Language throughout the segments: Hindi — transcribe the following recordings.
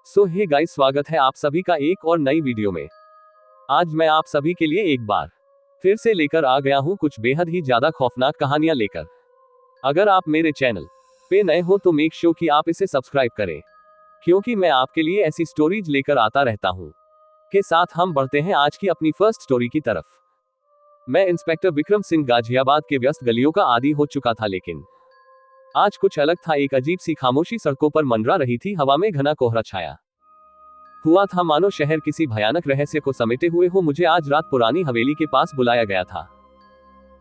सो हे गाइस, स्वागत है आप सभी का एक और नई वीडियो में। आज मैं आप सभी के लिए एक बार फिर से लेकर आ गया हूं कुछ बेहद ही ज्यादा खौफनाक कहानियां लेकर। अगर आप मेरे चैनल पे नए हो तो मेक श्योर कि आप इसे सब्सक्राइब करें, क्योंकि मैं आपके लिए ऐसी स्टोरीज लेकर आता रहता हूं। के साथ हम बढ़ते हैं आज की अपनी फर्स्ट स्टोरी की तरफ। मैं इंस्पेक्टर विक्रम सिंह गाजियाबाद के व्यस्त गलियों का आदी हो चुका था, लेकिन आज कुछ अलग था। एक अजीब सी खामोशी सड़कों पर मंडरा रही थी। हवा में घना कोहरा छाया हुआ था, मानो शहर किसी भयानक रहस्य को समेटे हुए हो। मुझे आज रात पुरानी हवेली के पास बुलाया गया था।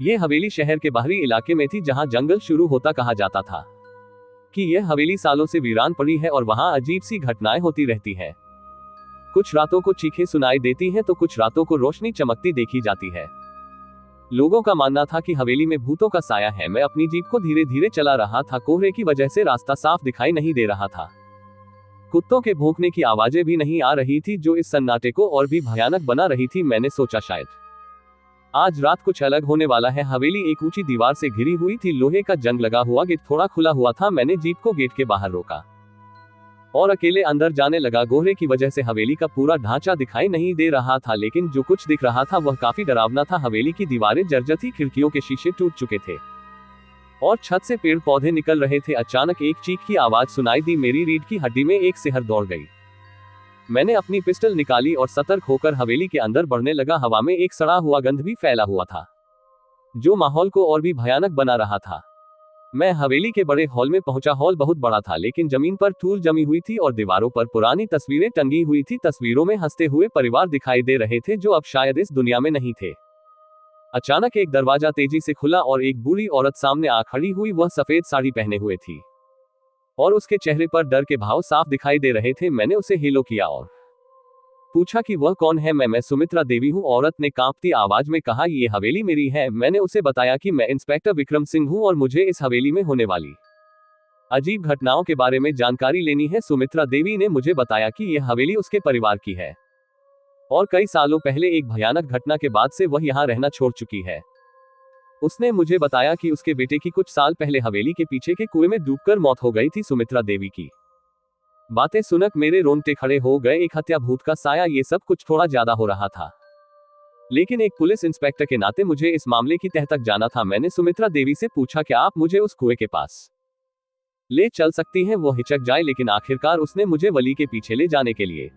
यह हवेली शहर के बाहरी इलाके में थी, जहां जंगल शुरू होता कहा जाता था कि यह हवेली सालों से वीरान पड़ी है और वहां अजीब सी घटनाएं होती रहती हैं। कुछ रातों को चीखें सुनाई देती हैं तो कुछ रातों को रोशनी चमकती देखी जाती है। लोगों का मानना था कि हवेली में भूतों का साया है। मैं अपनी जीप को धीरे धीरे चला रहा था। कोहरे की वजह से रास्ता साफ दिखाई नहीं दे रहा था। कुत्तों के भौंकने की आवाजें भी नहीं आ रही थी, जो इस सन्नाटे को और भी भयानक बना रही थी। मैंने सोचा शायद आज रात कुछ अलग होने वाला है। हवेली एक ऊंची दीवार से घिरी हुई थी। लोहे का जंग लगा हुआ गेट थोड़ा खुला हुआ था। मैंने जीप को गेट के बाहर रोका और अकेले अंदर जाने लगा। कोहरे की वजह से हवेली का पूरा ढांचा दिखाई नहीं दे रहा था, लेकिन जो कुछ दिख रहा था वह काफी डरावना था। हवेली की दीवारें जर्जर थी, खिड़कियों के शीशे टूट चुके थे और छत से पेड़ पौधे निकल रहे थे। अचानक एक चीख की आवाज सुनाई दी। मेरी रीढ़ की हड्डी में एक सिहर दौड़ गई। मैंने अपनी पिस्टल निकाली और सतर्क होकर हवेली के अंदर बढ़ने लगा। हवा में एक सड़ा हुआ गंध भी फैला हुआ था, जो माहौल को और भी भयानक बना रहा था। मैं हवेली के बड़े हॉल में पहुंचा। हॉल बहुत बड़ा था, लेकिन जमीन पर धूल जमी हुई थी और दीवारों पर पुरानी तस्वीरें टंगी हुई थी। तस्वीरों में हंसते हुए परिवार दिखाई दे रहे थे, जो अब शायद इस दुनिया में नहीं थे। अचानक एक दरवाजा तेजी से खुला और एक बूढ़ी औरत सामने आ खड़ी हुई। वह सफेद साड़ी पहने हुए थी और उसके चेहरे पर डर के भाव साफ दिखाई दे रहे थे। मैंने उसे हेलो किया और पूछा कि वह कौन है। मैं सुमित्रा देवी हूं, औरत ने कांपती आवाज में कहा। ये हवेली मेरी है। मैंने उसे बताया कि मैं इंस्पेक्टर विक्रम सिंह हूं और मुझे इस हवेली में होने वाली अजीब घटनाओं के बारे में जानकारी लेनी है। सुमित्रा देवी ने मुझे बताया कि यह हवेली उसके परिवार की है और कई सालों पहले एक भयानक घटना के बाद से वह यहां रहना छोड़ चुकी है। उसने मुझे बताया कि उसके बेटे की कुछ साल पहले हवेली के पीछे के कुएं में डूबकर मौत हो गई थी। सुमित्रा देवी की बातें सुनकर मेरे रोंगटे खड़े हो गए। एक हत्या, भूत का साया, ये सब कुछ थोड़ा ज्यादा हो रहा था, लेकिन एक पुलिस इंस्पेक्टर के नाते मुझे इस मामले की तह तक जाना था। मैंने सुमित्रा देवी से पूछा, क्या आप मुझे उस कुएं के पास ले चल सकती हैं? वो हिचक जाए, लेकिन आखिरकार उसने मुझे वली के पीछे ले जाने के लिए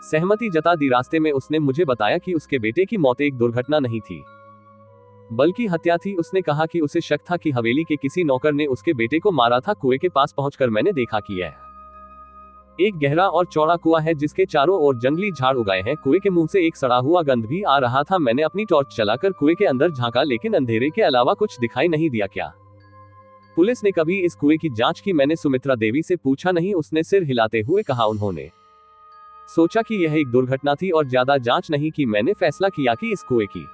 सहमति जता दी। रास्ते में उसने मुझे बताया कि उसके बेटे की मौत एक दुर्घटना नहीं थी, बल्कि हत्या थी। उसने कहा कि उसे शक था कि हवेली के किसी नौकर ने उसके बेटे को मारा था। कुएं के पास पहुंचकर मैंने देखा कि यह एक गहरा और चौड़ा कुआं है, जिसके चारों ओर जंगली झाड़ उगाए हैं। कुएं के मुंह से एक सड़ा हुआ गंध भी आ रहा था। मैंने अपनी टॉर्च चलाकर कुएं के अंदर झांका, लेकिन अंधेरे के अलावा कुछ दिखाई नहीं दिया। क्या पुलिस ने कभी इस कुएं की जांच की? मैंने सुमित्रा देवी से पूछा। नहीं, उसने सिर हिलाते हुए कहा। उन्होंने सोचा कि यह एक दुर्घटना थी और ज्यादा जांच नहीं की। मैंने फैसला किया कि इस कुएं की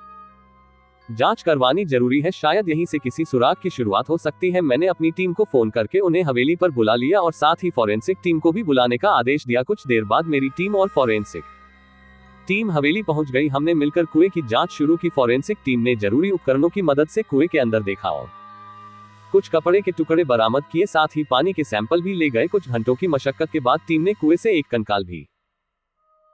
जांच करवानी जरूरी है, शायद यहीं से किसी सुराग की शुरुआत हो सकती है। मैंने अपनी टीम को फोन करके उन्हें हवेली पर बुला लिया और साथ ही फॉरेंसिक टीम को भी बुलाने का आदेश दिया। कुछ देर बाद मेरी टीम और फॉरेंसिक टीम हवेली पहुंच गई। हमने मिलकर कुएं की जांच शुरू की। फॉरेंसिक टीम ने जरूरी उपकरणों की मदद से कुएं के अंदर देखा और कुछ कपड़े के टुकड़े बरामद किए, साथ ही पानी के सैंपल भी ले गए। कुछ घंटों की मशक्कत के बाद टीम ने कुएं से एक कंकाल भी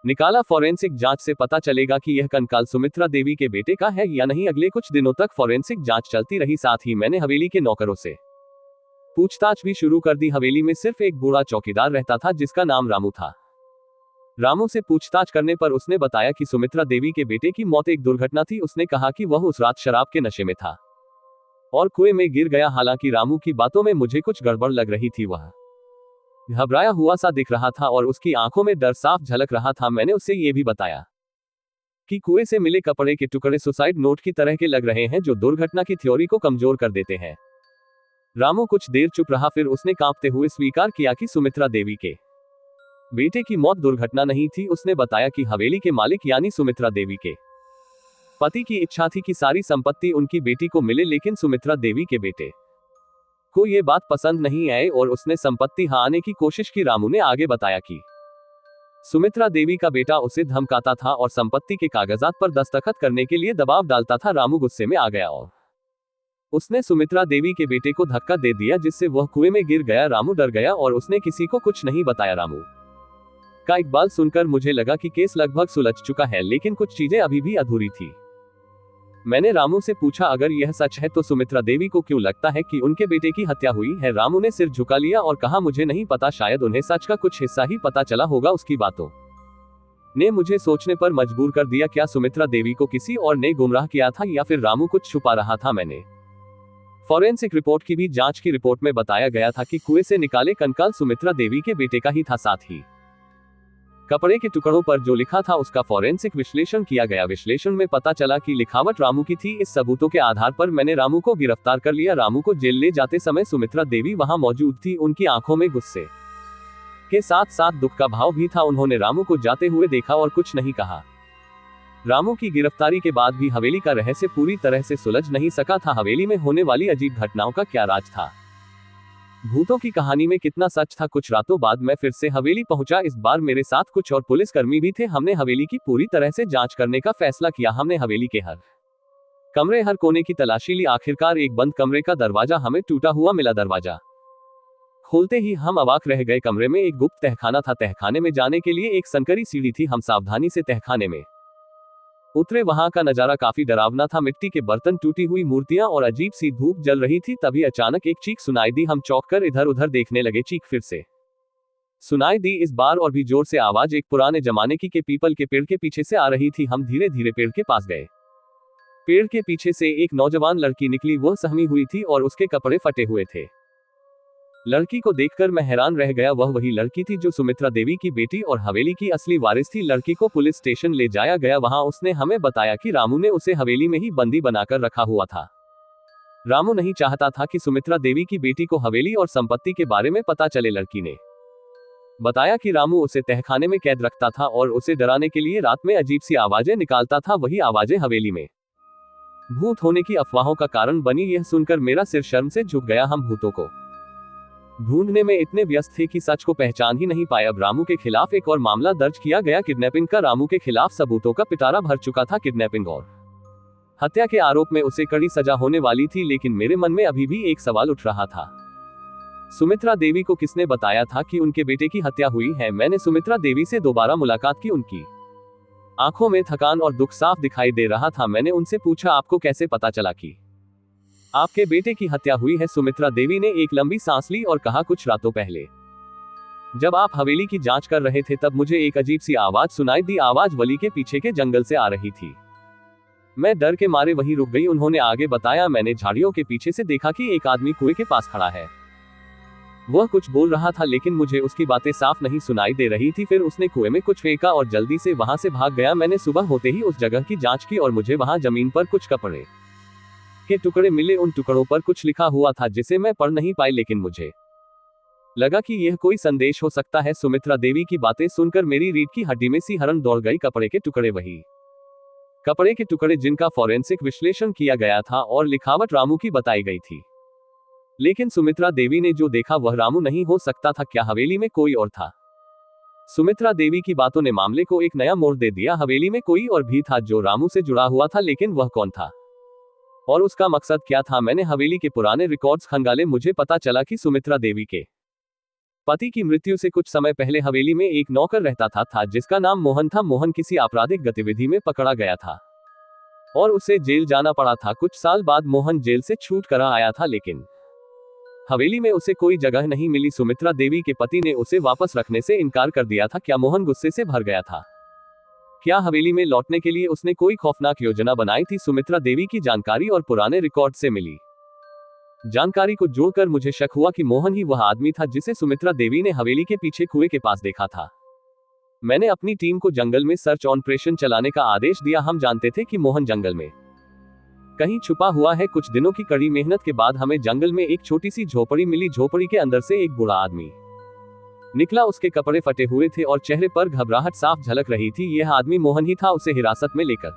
निकाला। फॉरेंसिक जांच से पता चलेगा कि यह कंकाल सुमित्रा देवी के बेटे का है या नहीं। अगले कुछ दिनों तक फॉरेंसिक जांच चलती रही। साथ ही मैंने हवेली के नौकरों से पूछताछ भी शुरू कर दी। हवेली में सिर्फ एक बूढ़ा चौकीदार रहता था, जिसका नाम रामू था। रामू से पूछताछ करने पर उसने बताया कि सुमित्रा देवी के बेटे की मौत एक दुर्घटना थी। उसने कहा कि वह उस रात शराब के नशे में था और कुएं में गिर गया। हालांकि रामू की बातों में मुझे कुछ गड़बड़ लग रही थी। वह घबराया हुआ सा दिख रहा था और उसकी आंखों में डर साफ झलक रहा था। मैंने उसे यह भी बताया कि कुएं से मिले कपड़े के टुकड़े सुसाइड नोट की तरह के लग रहे हैं, जो दुर्घटना की थ्योरी को कमजोर कर देते हैं। रामू कुछ देर चुप रहा, फिर उसने कांपते हुए स्वीकार किया कि सुमित्रा देवी के बेटे की मौत दुर्घटना नहीं थी। उसने बताया कि हवेली के मालिक यानी सुमित्रा देवी के पति की इच्छा थी कि सारी संपत्ति उनकी बेटी को मिले, लेकिन सुमित्रा देवी के बेटे को ये बात पसंद नहीं आई और उसने संपत्ति हड़ाने की कोशिश की। रामू ने आगे बताया कि सुमित्रा देवी का बेटा उसे धमकाता था और संपत्ति के कागजात पर दस्तखत करने के लिए दबाव डालता था। रामू गुस्से में आ गया और उसने सुमित्रा देवी के बेटे को धक्का दे दिया, जिससे वह कुएं में गिर गया। रामू डर गया और उसने किसी को कुछ नहीं बताया। रामू का इकबाल सुनकर मुझे लगा कि केस लगभग सुलझ चुका है, लेकिन कुछ चीजें अभी भी अधूरी थी। मैंने रामू से पूछा, अगर यह सच है तो सुमित्रा देवी को क्यों लगता है कि उनके बेटे की हत्या हुई है? रामू ने सिर झुका लिया और कहा, मुझे नहीं पता, शायद उन्हें सच का कुछ हिस्सा ही पता चला होगा। उसकी बातों ने मुझे सोचने पर मजबूर कर दिया। क्या सुमित्रा देवी को किसी और ने गुमराह किया था या फिर रामू कुछ छुपा रहा था? मैंने फॉरेंसिक रिपोर्ट की भी जांच की रिपोर्ट में बताया गया था कि कुएं से निकाले कंकाल सुमित्रा देवी के बेटे का ही था। साथ ही कपड़े के टुकड़ों पर जो लिखा था उसका फॉरेंसिक विश्लेषण किया गया। विश्लेषण में पता चला कि लिखावट रामू की थी। इस सबूतों के आधार पर मैंने रामू को गिरफ्तार कर लिया। रामू को जेल ले जाते समय सुमित्रा देवी वहां मौजूद थी। उनकी आंखों में गुस्से के साथ साथ दुख का भाव भी था। उन्होंने रामू को जाते हुए देखा और कुछ नहीं कहा। रामू की गिरफ्तारी के बाद भी हवेली का रहस्य पूरी तरह से सुलझ नहीं सका था। हवेली में होने वाली अजीब घटनाओं का क्या राज था? भूतों की कहानी में कितना सच था? कुछ रातों बाद मैं फिर से हवेली पहुंचा। इस बार मेरे साथ कुछ और पुलिसकर्मी भी थे। हमने हवेली की पूरी तरह से जांच करने का फैसला किया। हमने हवेली के हर कमरे, हर कोने की तलाशी ली। आखिरकार एक बंद कमरे का दरवाजा हमें टूटा हुआ मिला। दरवाजा खोलते ही हम अवाक रह गए। कमरे में एक गुप्त तहखाना था। तहखाने में जाने के लिए एक संकरी सीढ़ी थी। हम सावधानी से तहखाने में उतरे। वहां का नजारा काफी डरावना था। मिट्टी के बर्तन, टूटी हुई मूर्तियां और अजीब सी धूप जल रही थी। तभी अचानक एक चीख सुनाई दी। हम चौंक कर इधर उधर देखने लगे। चीख फिर से सुनाई दी, इस बार और भी जोर से। आवाज एक पुराने जमाने की के पीपल के पेड़ के पीछे से आ रही थी। हम धीरे धीरे पेड़ के पास गए। पेड़ के पीछे से एक नौजवान लड़की निकली। वह सहमी हुई थी और उसके कपड़े फटे हुए थे। लड़की को देखकर मैं हैरान रह गया। वह वही लड़की थी जो सुमित्रा देवी की बेटी और हवेली की असली वारिस थी। लड़की को पुलिस स्टेशन ले जाया गया। वहां उसने हमें बताया कि रामू ने उसे हवेली में ही बंदी बनाकर रखा हुआ था। रामू नहीं चाहता था कि सुमित्रा देवी की बेटी को हवेली और संपत्ति के बारे में पता चले। लड़की ने बताया कि रामू उसे तहखाने में कैद रखता था और उसे डराने के लिए रात में अजीब सी आवाजें निकालता था। वही आवाजें हवेली में भूत होने की अफवाहों का कारण बनी। यह सुनकर मेरा सिर शर्म से झुक गया। हम भूतों को ढूंढने में इतने व्यस्त थे कि सच को पहचान ही नहीं पाए। अब रामू के खिलाफ एक और मामला दर्ज किया गया, किडनैपिंग का। रामू के खिलाफ सबूतों का पिटारा भर चुका था। किडनैपिंग और हत्या के आरोप में उसे कड़ी सजा होने वाली थी। लेकिन मेरे मन में अभी भी एक सवाल उठ रहा था, सुमित्रा देवी को किसने बताया था कि उनके बेटे की हत्या हुई है? मैंने सुमित्रा देवी से दोबारा मुलाकात की। उनकी आंखों में थकान और दुख साफ दिखाई दे रहा था। मैंने उनसे पूछा, आपको कैसे पता चला कि आपके बेटे की हत्या हुई है? सुमित्रा देवी ने एक लंबी सांस ली और कहा, कुछ रातों पहले जब आप हवेली की जांच कर रहे थे तब मुझे एक अजीब सी आवाज सुनाई दी। आवाज वली के पीछे के जंगल से आ रही थी। मैं डर के मारे वहीं रुक गई। उन्होंने आगे बताया, मैंने झाड़ियों के पीछे से देखा कि एक आदमी कुएं के पास खड़ा है। वह कुछ बोल रहा था लेकिन मुझे उसकी बातें साफ नहीं सुनाई दे रही थी। फिर उसने कुएं में कुछ फेंका और जल्दी से वहां से भाग गया। मैंने सुबह होते ही उस जगह की जांच की और मुझे वहां जमीन पर कुछ कपड़े के टुकड़े मिले। उन टुकड़ों पर कुछ लिखा हुआ था जिसे मैं पढ़ नहीं पाई, लेकिन मुझे लगा कि यह कोई संदेश हो सकता है। सुमित्रा देवी की बातें सुनकर मेरी रीढ़ की हड्डी में सी हरण दौड़ गई। कपड़े के टुकड़े, वही कपड़े के टुकड़े जिनका फॉरेंसिक विश्लेषण किया गया था और लिखावट रामू की बताई गई थी। लेकिन सुमित्रा देवी ने जो देखा वह रामू नहीं हो सकता था। क्या हवेली में कोई और था? सुमित्रा देवी की बातों ने मामले को एक नया मोड़ दे दिया। हवेली में कोई और भी था जो रामू से जुड़ा हुआ था, लेकिन वह कौन था और उसका मकसद क्या था? मैंने हवेली के पुराने रिकॉर्ड्स खंगाले। मुझे पता चला कि सुमित्रा देवी के पति की मृत्यु से कुछ समय पहले हवेली में एक नौकर रहता था जिसका नाम मोहन था। मोहन किसी आपराधिक गतिविधि में पकड़ा गया था और उसे जेल जाना पड़ा था। कुछ साल बाद मोहन जेल से छूट कर आया था, लेकिन हवेली में उसे कोई जगह नहीं मिली। सुमित्रा देवी के पति ने उसे वापस रखने से इनकार कर दिया था। क्या मोहन गुस्से से भर गया था? क्या हवेली में लौटने के लिए उसने कोई खौफनाक योजना बनाई थी? सुमित्रा देवी की जानकारी और पुराने रिकॉर्ड से मिली जानकारी को जोड़कर मुझे शक हुआ कि मोहन ही वह आदमी था जिसे सुमित्रा देवी ने हवेली के पीछे कुएं के पास देखा था। मैंने अपनी टीम को जंगल में सर्च ऑपरेशन चलाने का आदेश दिया। हम जानते थे कि मोहन जंगल में कहीं छुपा हुआ है। कुछ दिनों की कड़ी मेहनत के बाद हमें जंगल में एक छोटी सी झोपड़ी मिली। झोपड़ी के अंदर से एक बूढ़ा आदमी निकला। उसके कपड़े फटे हुए थे और चेहरे पर घबराहट साफ झलक रही थी। यह आदमी मोहन ही था। उसे हिरासत में लेकर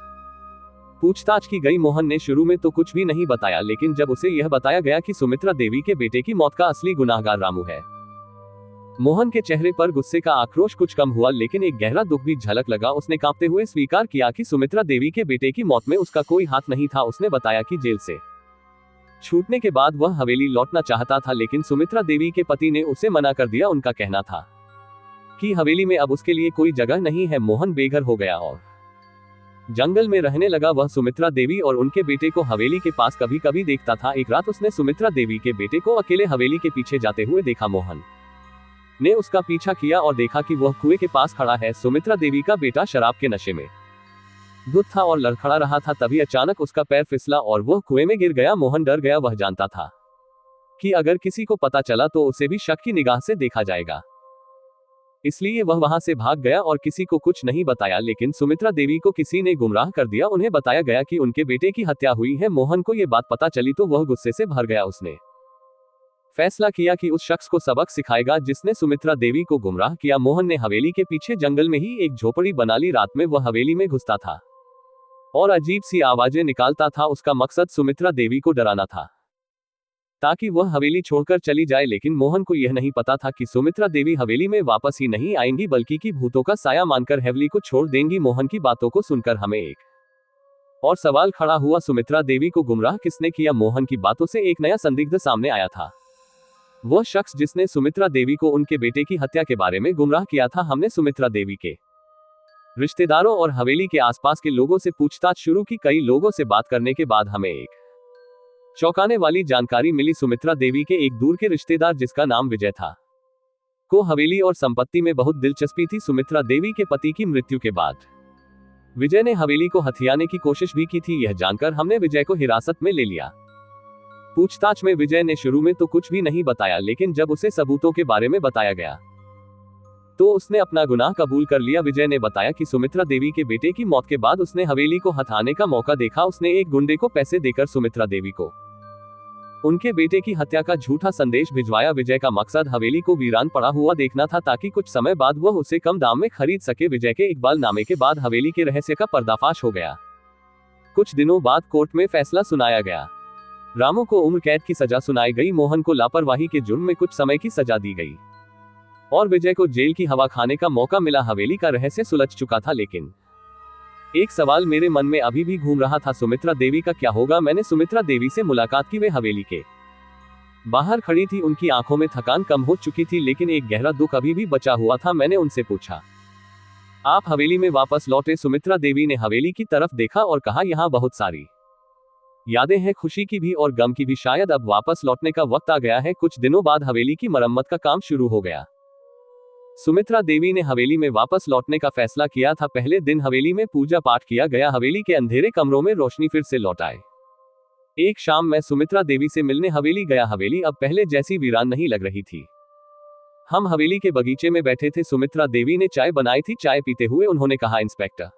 पूछताछ की गई। मोहन ने शुरू में तो कुछ भी नहीं बताया, लेकिन जब उसे यह बताया गया कि सुमित्रा देवी के बेटे की मौत का असली गुनाहगार रामू है, मोहन के चेहरे पर गुस्से का आक्रोश कुछ कम हुआ, लेकिन एक गहरा दुख भी झलक लगा। उसने कांपते हुए स्वीकार किया कि सुमित्रा देवी के बेटे की मौत में उसका कोई हाथ नहीं था। उसने बताया कि जेल से छूटने के बाद वह हवेली लौटना चाहता था, लेकिन सुमित्रा देवी के पति ने उसे मना कर दिया। उनका कहना था कि हवेली में अब उसके लिए कोई जगह नहीं है। मोहन बेघर हो गया और जंगल में रहने लगा। वह सुमित्रा देवी और उनके बेटे को हवेली के पास कभी कभी देखता था। एक रात उसने सुमित्रा देवी के बेटे को अकेले हवेली के पीछे जाते हुए देखा। मोहन ने उसका पीछा किया और देखा कि वह कुएं के पास खड़ा है। सुमित्रा देवी का बेटा शराब के नशे में धुत था और लड़खड़ा रहा था। तभी अचानक उसका पैर फिसला और वह कुएं में गिर गया। मोहन डर गया। वह जानता था कि अगर किसी को पता चला तो उसे भी शक की निगाह से देखा जाएगा, इसलिए वह वहां से भाग गया और किसी को कुछ नहीं बताया। लेकिन सुमित्रा देवी को किसी ने गुमराह कर दिया। उन्हें बताया गया कि उनके बेटे की हत्या हुई है। मोहन को यह बात पता चली तो वह गुस्से से भर गया। उसने फैसला किया कि उस शख्स को सबक सिखाएगा जिसने सुमित्रा देवी को गुमराह किया। मोहन ने हवेली के पीछे जंगल में ही एक झोपड़ी बना ली। रात में वह हवेली में घुसता था और अजीब सी आवाजें निकालता था। उसका मकसद सुमित्रा देवी को डराना था ताकि वह हवेली छोड़कर चली जाए। लेकिन मोहन को यह नहीं पता था कि सुमित्रा देवी हवेली में वापस ही नहीं आएंगी बल्कि कि भूतों का साया मानकर हवेली को छोड़ देंगी। मोहन की बातों को सुनकर हमें एक और सवाल खड़ा हुआ, सुमित्रा देवी को गुमराह किसने किया? मोहन की बातों से एक नया संदिग्ध सामने आया था। वह शख्स जिसने सुमित्रा देवी को उनके बेटे की हत्या के बारे में गुमराह किया था। हमने सुमित्रा देवी के रिश्तेदारों और हवेली के आसपास के लोगों से पूछताछ शुरू की। कई लोगों से बात करने के बाद हमें एक चौंकाने वाली जानकारी मिली। सुमित्रा देवी के एक दूर के रिश्तेदार जिसका नाम विजय था, को हवेली और संपत्ति में बहुत दिलचस्पी थी। सुमित्रा देवी के पति की मृत्यु के बाद विजय ने हवेली को हथियाने की कोशिश भी की थी। यह जानकर हमने विजय को हिरासत में ले लिया। पूछताछ में विजय ने शुरू में तो कुछ भी नहीं बताया, लेकिन जब उसे सबूतों के बारे में बताया गया तो उसने अपना गुनाह कबूल कर लिया। विजय ने बताया कि सुमित्रा देवी के बेटे की मौत के बाद उसने हवेली को हथियाने का मौका देखा। उसने एक गुंडे को पैसे देकर सुमित्रा देवी को उनके बेटे की हत्या का झूठा संदेश भिजवाया। विजय का मकसद हवेली को वीरान पड़ा हुआ देखना था ताकि कुछ समय बाद वह उसे कम दाम में खरीद सके। विजय के इकबाल नामे के बाद हवेली के रहस्य का पर्दाफाश हो गया। कुछ दिनों बाद कोर्ट में फैसला सुनाया गया। रामू को उम्र कैद की सजा सुनाई गई। मोहन को लापरवाही के जुर्म में कुछ समय की सजा दी गई और विजय को जेल की हवा खाने का मौका मिला। हवेली का रहस्य सुलझ चुका था, लेकिन एक सवाल मेरे मन में अभी भी घूम रहा था, सुमित्रा देवी का क्या होगा? मैंने सुमित्रा देवी से मुलाकात की। वे हवेली के बाहर खड़ी थी। उनकी आंखों में थकान कम हो चुकी थी, लेकिन एक गहरा दुख अभी भी बचा हुआ था। मैंने उनसे पूछा, आप हवेली में वापस लौटे? सुमित्रा देवी ने हवेली की तरफ देखा और कहा, यहाँ बहुत सारी यादें हैं, खुशी की भी और गम की भी। शायद अब वापस लौटने का वक्त आ गया है। कुछ दिनों बाद हवेली की मरम्मत का काम शुरू हो गया। सुमित्रा देवी ने हवेली में वापस लौटने का फैसला किया था। पहले दिन हवेली में पूजा पाठ किया गया। हवेली के अंधेरे कमरों में रोशनी फिर से लौट आए। एक शाम मैं सुमित्रा देवी से मिलने हवेली गया। हवेली अब पहले जैसी वीरान नहीं लग रही थी। हम हवेली के बगीचे में बैठे थे। सुमित्रा देवी ने चाय बनाई थी। चाय पीते हुए उन्होंने कहा, इंस्पेक्टर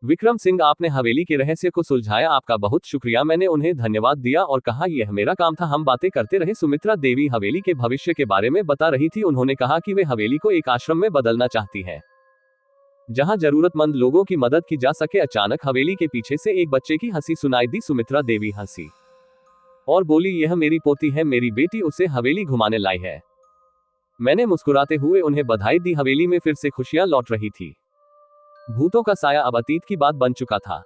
विक्रम सिंह, आपने हवेली के रहस्य को सुलझाया, आपका बहुत शुक्रिया। मैंने उन्हें धन्यवाद दिया और कहा, यह मेरा काम था। हम बातें करते रहे। सुमित्रा देवी हवेली के भविष्य के बारे में बता रही थी। उन्होंने कहा कि वे हवेली को एक आश्रम में बदलना चाहती है जहां जरूरतमंद लोगों की मदद की जा सके। अचानक हवेली के पीछे से एक बच्चे की हंसी सुनाई दी। सुमित्रा देवी हंसी और बोली, यह मेरी पोती है, मेरी बेटी उसे हवेली घुमाने लाई है। मैंने मुस्कुराते हुए उन्हें बधाई दी। हवेली में फिर से खुशियां लौट रही थी। भूतों का साया अब अतीत की बात बन चुका था।